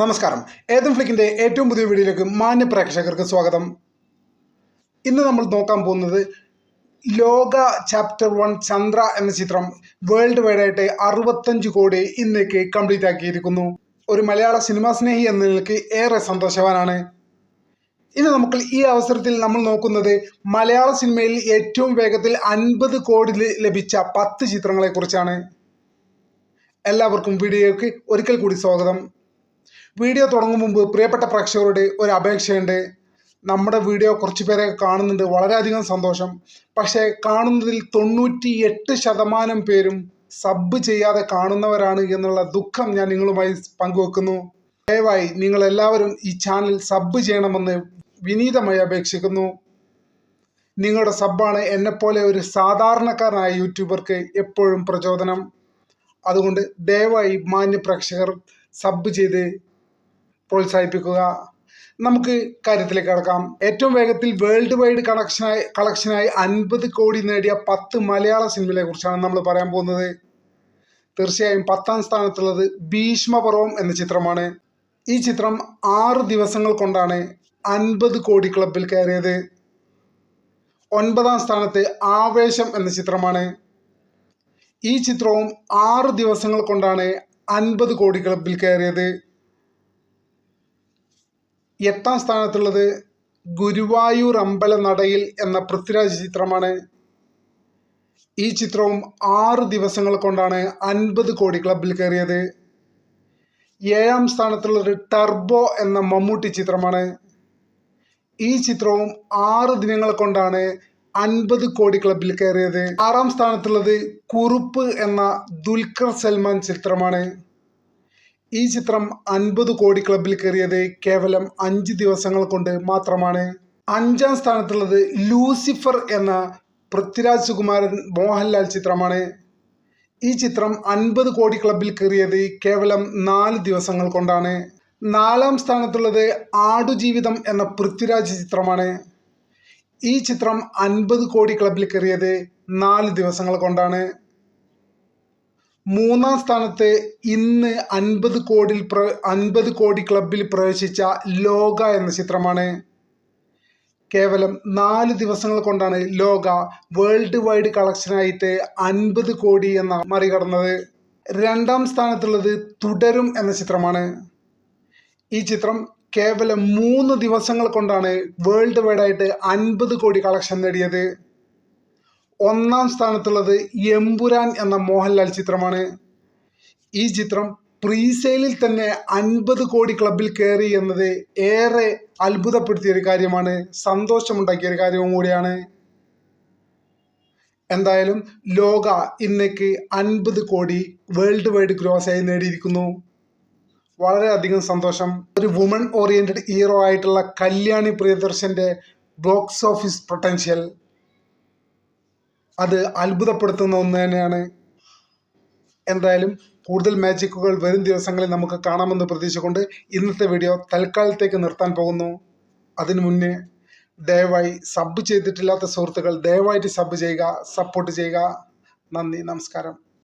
നമസ്കാരം. ഏതൻ ഫ്ലിക്കിന്റെ ഏറ്റവും പുതിയ വീഡിയോയിലേക്ക് മാന്യ പ്രേക്ഷകർക്ക് സ്വാഗതം. ഇന്ന് നമ്മൾ നോക്കാൻ പോകുന്നത് ലോക ചാപ്റ്റർ 1 ചന്ദ്ര എന്ന ചിത്രം വേൾഡ് വൈഡ് ആയിട്ട് 65 കോടി ഇന്നേക്ക് കംപ്ലീറ്റ് ആക്കിയിരിക്കുന്നു. ഒരു മലയാള സിനിമാ സ്നേഹി എന്ന നിലയ്ക്ക് ഏറെ സന്തോഷവാനാണ്. ഇന്ന് നമുക്ക് ഈ അവസരത്തിൽ നമ്മൾ നോക്കുന്നത് മലയാള സിനിമയിൽ ഏറ്റവും വേഗത്തിൽ 50 കോടി ലഭിച്ച 10 ചിത്രങ്ങളെ കുറിച്ചാണ്. എല്ലാവർക്കും വീഡിയോയ്ക്ക് ഒരിക്കൽ കൂടി സ്വാഗതം. വീഡിയോ തുടങ്ങും മുമ്പ് പ്രിയപ്പെട്ട പ്രേക്ഷകരോട് ഒരു അപേക്ഷയുണ്ട്. നമ്മുടെ വീഡിയോ കുറച്ച് പേരെ കാണുന്നുണ്ട്, വളരെയധികം സന്തോഷം. പക്ഷേ കാണുന്നതിൽ 98% പേരും സബ് ചെയ്യാതെ കാണുന്നവരാണ് എന്നുള്ള ദുഃഖം ഞാൻ നിങ്ങളുമായി പങ്കുവെക്കുന്നു. ദയവായി നിങ്ങൾ എല്ലാവരും ഈ ചാനൽ സബ് ചെയ്യണമെന്ന് വിനീതമായി അപേക്ഷിക്കുന്നു. നിങ്ങളുടെ സബ്ബാണ് എന്നെപ്പോലെ ഒരു സാധാരണക്കാരനായ യൂട്യൂബർക്ക് എപ്പോഴും പ്രചോദനം. അതുകൊണ്ട് ദയവായി മാന്യ പ്രേക്ഷകർ സബ് ചെയ്ത് പ്രോത്സാഹിപ്പിക്കുക. നമുക്ക് കാര്യത്തിലേക്ക് കടക്കാം. ഏറ്റവും വേഗത്തിൽ വേൾഡ് വൈഡ് കളക്ഷനായി 50 കോടി നേടിയ 10 മലയാള സിനിമയെ കുറിച്ചാണ് നമ്മൾ പറയാൻ പോകുന്നത്. തീർച്ചയായും 10ാം സ്ഥാനത്തുള്ളത് ഭീഷ്മപർവം എന്ന ചിത്രമാണ്. ഈ ചിത്രം 6 ദിവസങ്ങൾ കൊണ്ടാണ് 50 കോടി ക്ലബിൽ കയറിയത്. 9ാം സ്ഥാനത്ത് ആവേശം എന്ന ചിത്രമാണ്. ഈ ചിത്രവും 6 ദിവസങ്ങൾ കൊണ്ടാണ് 50 കോടി ക്ലബിൽ കയറിയത്. 8ാം സ്ഥാനത്തുള്ളത് ഗുരുവായൂർ അമ്പലനടയിൽ എന്ന പൃഥ്വിരാജ് ചിത്രമാണ്. ഈ ചിത്രവും 6 ദിവസങ്ങൾ കൊണ്ടാണ് 50 കോടി ക്ലബിൽ കയറിയത്. 7ാം സ്ഥാനത്തുള്ളത് ടർബോ എന്ന മമ്മൂട്ടി ചിത്രമാണ്. ഈ ചിത്രവും 6 ദിനങ്ങൾ കൊണ്ടാണ് 50 കോടി ക്ലബിൽ കയറിയത്. 6ാം സ്ഥാനത്തുള്ളത് കുറുപ്പ് എന്ന ദുൽഖർ സൽമാൻ ചിത്രമാണ്. ഈ ചിത്രം 50 കോടി ക്ലബിൽ കയറിയത് കേവലം 5 ദിവസങ്ങൾ കൊണ്ട് മാത്രമാണ്. 5ാം സ്ഥാനത്തുള്ളത് ലൂസിഫർ എന്ന പൃഥ്വിരാജ് സുകുമാരൻ മോഹൻലാൽ ചിത്രമാണ്. ഈ ചിത്രം 50 കോടി ക്ലബിൽ കയറിയത് കേവലം 4 ദിവസങ്ങൾ കൊണ്ടാണ്. 4ാം സ്ഥാനത്തുള്ളത് ആടുജീവിതം എന്ന പൃഥ്വിരാജ് ചിത്രമാണ്. ഈ ചിത്രം 50 കോടി ക്ലബിൽ കയറിയത് 4 ദിവസങ്ങൾ കൊണ്ടാണ്. 3ാം സ്ഥാനത്ത് ഇന്ന് 50 കോടി ക്ലബിൽ പ്രവേശിച്ച ലോക എന്ന ചിത്രമാണ്. കേവലം 4 ദിവസങ്ങൾ കൊണ്ടാണ് ലോക വേൾഡ് വൈഡ് കളക്ഷനായിട്ട് 50 കോടി എന്ന മറികടന്നത്. 2ാം സ്ഥാനത്തുള്ളത് തുടരും എന്ന ചിത്രമാണ്. ഈ ചിത്രം കേവലം 3 ദിവസങ്ങൾ കൊണ്ടാണ് വേൾഡ് വൈഡായിട്ട് 50 കോടി കളക്ഷൻ നേടിയത്. 1ാം സ്ഥാനത്തുള്ളത് എമ്പുരാൻ എന്ന മോഹൻലാൽ ചിത്രമാണ്. ഈ ചിത്രം പ്രീസെയിലിൽ തന്നെ 50 കോടി ക്ലബിൽ കയറി എന്നത് ഏറെ അത്ഭുതപ്പെടുത്തിയ ഒരു കാര്യമാണ്, സന്തോഷമുണ്ടാക്കിയ ഒരു കാര്യവും കൂടിയാണ്. എന്തായാലും ലോക ഇന്നേക്ക് 50 കോടി വേൾഡ് വൈഡ് ഗ്രോസായി നേടിയിരിക്കുന്നു. വളരെയധികം സന്തോഷം. ഒരു വുമൺ ഓറിയന്റഡ് ഹീറോ ആയിട്ടുള്ള കല്യാണി പ്രിയദർശന്റെ ബോക്സ് ഓഫീസ് പൊട്ടൻഷ്യൽ അത് അത്ഭുതപ്പെടുത്തുന്ന ഒന്ന് തന്നെയാണ്. എന്തായാലും കൂടുതൽ മാജിക്കുകൾ വരും ദിവസങ്ങളിൽ നമുക്ക് കാണാമെന്ന് പ്രതീക്ഷിച്ചുകൊണ്ട് ഇന്നത്തെ വീഡിയോ തൽക്കാലത്തേക്ക് നിർത്താൻ പോകുന്നു. അതിനു മുന്നേ ദയവായി സബ് ചെയ്തിട്ടില്ലാത്ത സുഹൃത്തുക്കൾ ദയവായിട്ട് സബ് ചെയ്യുക, സപ്പോർട്ട് ചെയ്യുക. നന്ദി, നമസ്കാരം.